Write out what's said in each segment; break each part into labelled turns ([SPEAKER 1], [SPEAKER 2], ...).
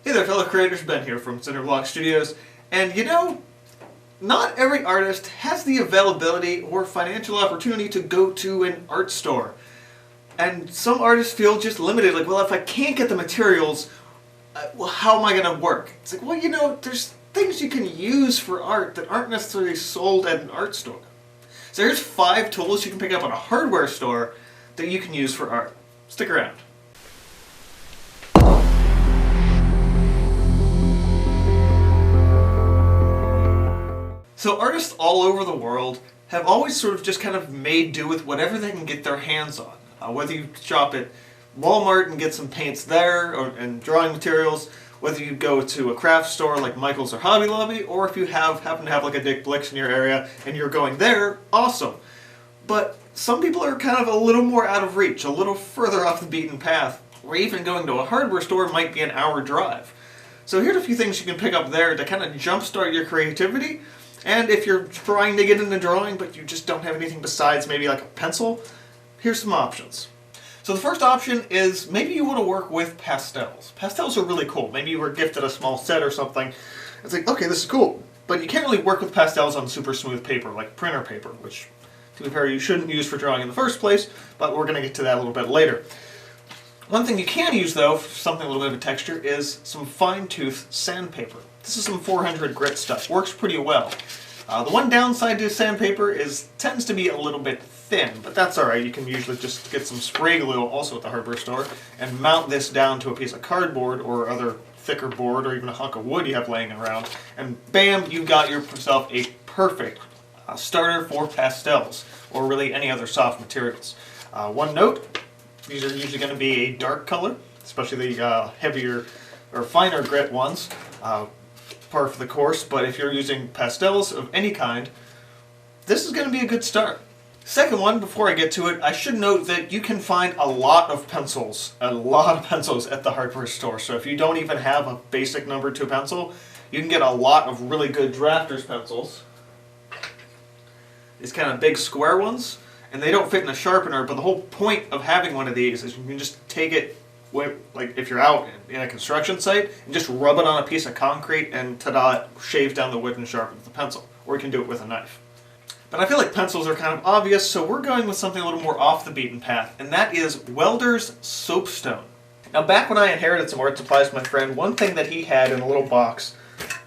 [SPEAKER 1] Hey there fellow creators, Ben here from Cinderblock Studios, and not every artist has the availability or financial opportunity to go to an art store. And some artists feel just limited, like, well, if I can't get the materials, well, how am I going to work? It's like, well, there's things you can use for art that aren't necessarily sold at an art store. So here's 5 tools you can pick up at a hardware store that you can use for art. Stick around. So artists all over the world have always sort of just kind of made do with whatever they can get their hands on. Whether you shop at Walmart and get some paints there and drawing materials, whether you go to a craft store like Michael's or Hobby Lobby, or if you happen to have like a Dick Blick's in your area and you're going there, awesome. But some people are kind of a little more out of reach, a little further off the beaten path, or even going to a hardware store might be an hour drive. So here's a few things you can pick up there to kind of jumpstart your creativity. And if you're trying to get into drawing but you just don't have anything besides maybe like a pencil, here's some options. So the first option is maybe you want to work with pastels. Pastels are really cool. Maybe you were gifted a small set or something. It's like, okay, this is cool. But you can't really work with pastels on super smooth paper, like printer paper, which, to be fair, you shouldn't use for drawing in the first place, but we're going to get to that a little bit later. One thing you can use, though, for something a little bit of a texture, is some fine-tooth sandpaper. This is some 400 grit stuff. Works pretty well. The one downside to sandpaper is tends to be a little bit thin, but that's alright. You can usually just get some spray glue, also at the hardware store, and mount this down to a piece of cardboard or other thicker board or even a hunk of wood you have laying around, and bam, you got yourself a perfect starter for pastels, or really any other soft materials. One note, these are usually going to be a dark color, especially the heavier or finer grit ones. Par for the course, but if you're using pastels of any kind, this is going to be a good start. Second one, before I get to it, I should note that you can find a lot of pencils at the hardware store. So if you don't even have a basic number 2 pencil, you can get a lot of really good drafter's pencils. These kind of big square ones, and they don't fit in a sharpener, but the whole point of having one of these is you can just take it, like if you're out in a construction site, and just rub it on a piece of concrete and ta-da, it shaves down the wood and sharpens the pencil. Or you can do it with a knife. But I feel like pencils are kind of obvious, so we're going with something a little more off the beaten path, and that is Welder's Soapstone. Now back when I inherited some art supplies from my friend, one thing that he had in a little box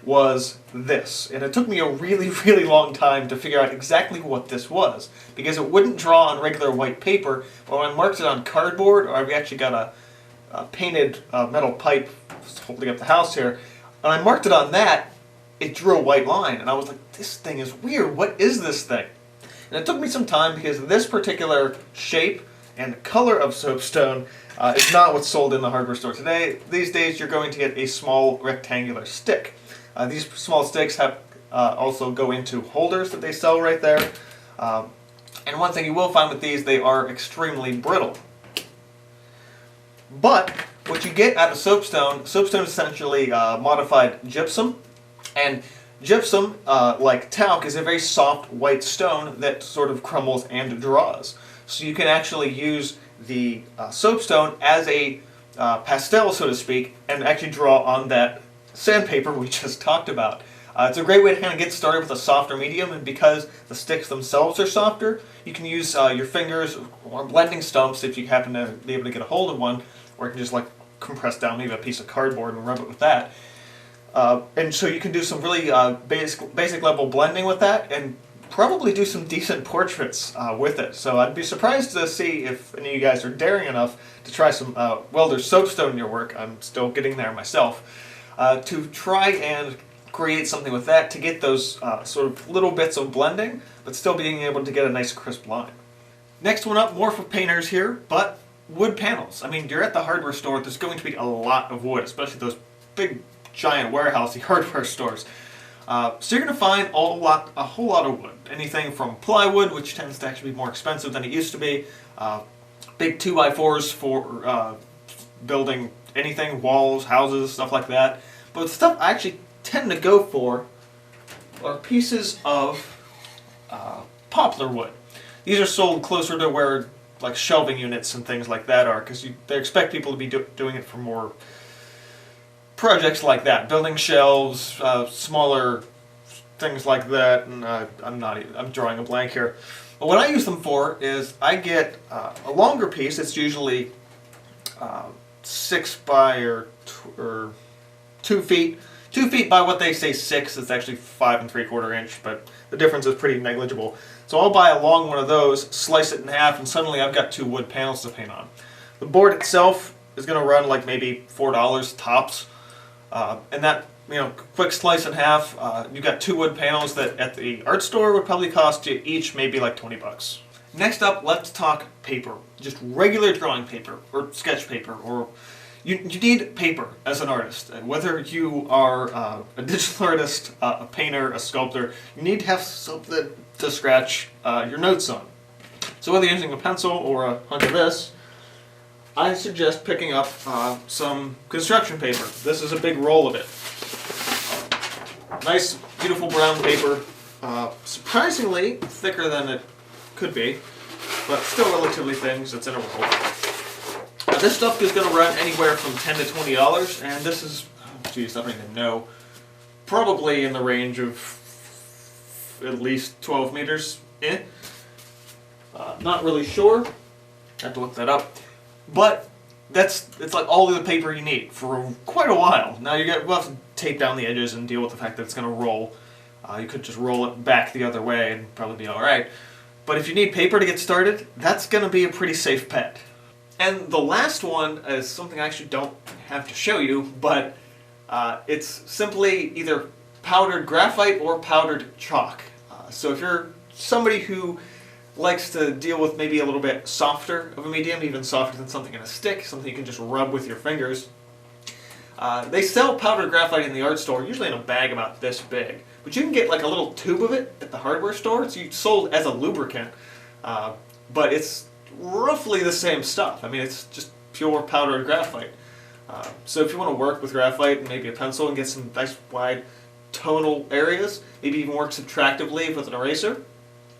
[SPEAKER 1] was this. And it took me a really, really long time to figure out exactly what this was, because it wouldn't draw on regular white paper, but when I marked it on cardboard, or I actually got a painted metal pipe holding up the house here, and I marked it on that, it drew a white line, and I was like, this thing is weird, what is this thing? And it took me some time because this particular shape and color of soapstone is not what's sold in the hardware store today. These days you're going to get a small rectangular stick. These small sticks have also go into holders that they sell right there. And one thing you will find with these, they are extremely brittle. But what you get out of soapstone is essentially modified gypsum, and gypsum, like talc, is a very soft white stone that sort of crumbles and draws. So you can actually use the soapstone as a pastel, so to speak, and actually draw on that sandpaper we just talked about. It's a great way to kind of get started with a softer medium, and because the sticks themselves are softer, you can use your fingers or blending stumps if you happen to be able to get a hold of one, or you can just like compress down maybe a piece of cardboard and rub it with that. And so you can do some really basic level blending with that, and probably do some decent portraits with it. So I'd be surprised to see if any of you guys are daring enough to try some Welder's Soapstone in your work. I'm still getting there myself. To try and create something with that to get those sort of little bits of blending, but still being able to get a nice crisp line. Next one up, more for painters here, but wood panels. I mean, you're at the hardware store, there's going to be a lot of wood, especially those big, giant warehousey hardware stores. So you're going to find a whole lot of wood. Anything from plywood, which tends to actually be more expensive than it used to be, big 2x4s for building anything, walls, houses, stuff like that. But the stuff I actually tend to go for are pieces of poplar wood. These are sold closer to where like shelving units and things like that are, because they expect people to be doing it for more projects like that, building shelves, smaller things like that, and I'm drawing a blank here. But what I use them for is I get a longer piece. It's usually 6 by or 2 feet. 2 feet by what they say 6. It's actually 5 3/4 inch, but the difference is pretty negligible. So I'll buy a long one of those, slice it in half, and suddenly I've got 2 wood panels to paint on. The board itself is going to run like maybe $4 tops, and that, quick slice in half. You've got 2 wood panels that at the art store would probably cost you each maybe like 20 bucks. Next up, let's talk paper. Just regular drawing paper or sketch paper, or you need paper as an artist. Whether you are a digital artist, a painter, a sculptor, you need to have something to scratch your notes on. So whether you're using a pencil or a hunch of this, I suggest picking up some construction paper. This is a big roll of it. Nice, beautiful brown paper. Surprisingly thicker than it could be, but still relatively thin because it's in a roll. This stuff is going to run anywhere from $10 to $20, and this is, geez, I don't even know, probably in the range of at least 12 meters in. Not really sure. I have to look that up. But it's like all of the paper you need for quite a while. Now we'll have to tape down the edges and deal with the fact that it's going to roll. You could just roll it back the other way and probably be alright. But if you need paper to get started, that's going to be a pretty safe bet. And the last one is something I actually don't have to show you, but it's simply either powdered graphite or powdered chalk. So if you're somebody who likes to deal with maybe a little bit softer of a medium, even softer than something in a stick, something you can just rub with your fingers, they sell powdered graphite in the art store, usually in a bag about this big. But you can get like a little tube of it at the hardware store. It's sold as a lubricant, but it's roughly the same stuff. I mean, it's just pure powdered graphite. So if you want to work with graphite and maybe a pencil and get some nice wide tonal areas, maybe even work subtractively with an eraser,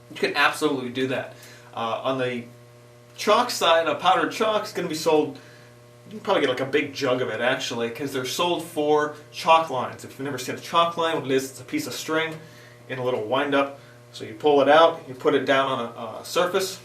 [SPEAKER 1] you can absolutely do that. On the chalk side, a powdered chalk is going to be sold, you can probably get like a big jug of it actually, because they're sold for chalk lines. If you've never seen a chalk line, what it is, it's a piece of string in a little wind up. So you pull it out, you put it down on a surface,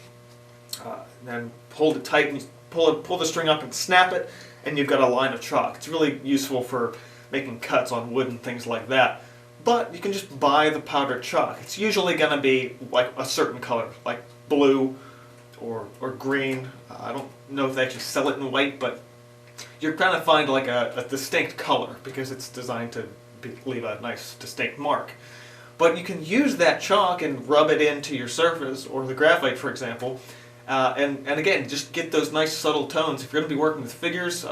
[SPEAKER 1] then hold it tight and pull the string up and snap it, and you've got a line of chalk. It's really useful for making cuts on wood and things like that. But you can just buy the powdered chalk. It's usually going to be like a certain color, like blue or green. I don't know if they actually sell it in white, but you're going to find like a distinct color because it's designed to leave a nice distinct mark. But you can use that chalk and rub it into your surface, or the graphite for example, and again, just get those nice subtle tones. If you're going to be working with figures,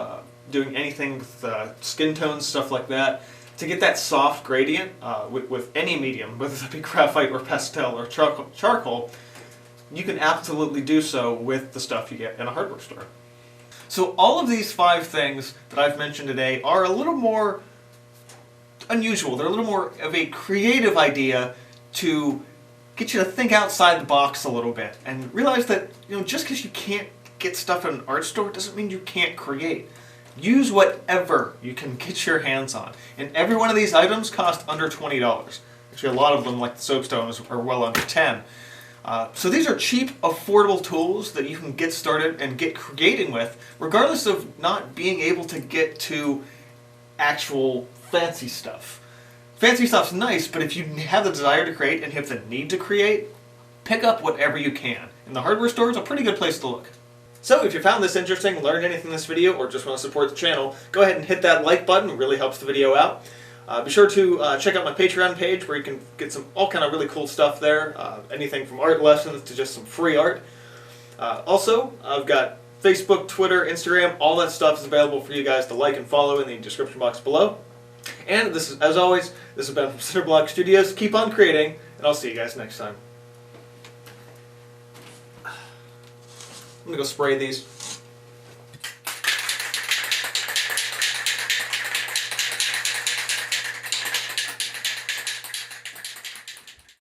[SPEAKER 1] doing anything with skin tones, stuff like that, to get that soft gradient with any medium, whether that be graphite or pastel or charcoal, you can absolutely do so with the stuff you get in a hardware store. So all of these 5 things that I've mentioned today are a little more unusual. They're a little more of a creative idea to get you to think outside the box a little bit and realize that, just because you can't get stuff in an art store doesn't mean you can't create. Use whatever you can get your hands on. And every one of these items cost under $20. Actually, a lot of them, like the soapstones, are well under $10. So these are cheap, affordable tools that you can get started and get creating with, regardless of not being able to get to actual fancy stuff. Fancy stuff's nice, but if you have the desire to create and have the need to create, pick up whatever you can. And the hardware store is a pretty good place to look. So if you found this interesting, learned anything in this video, or just want to support the channel, go ahead and hit that like button. It really helps the video out. Be sure to check out my Patreon page where you can get all kind of really cool stuff there. Anything from art lessons to just some free art. Also, I've got Facebook, Twitter, Instagram, all that stuff is available for you guys to like and follow in the description box below. And this is, as always, this has been from Cinderblock Studios. Keep on creating, and I'll see you guys next time. I'm going to go spray these.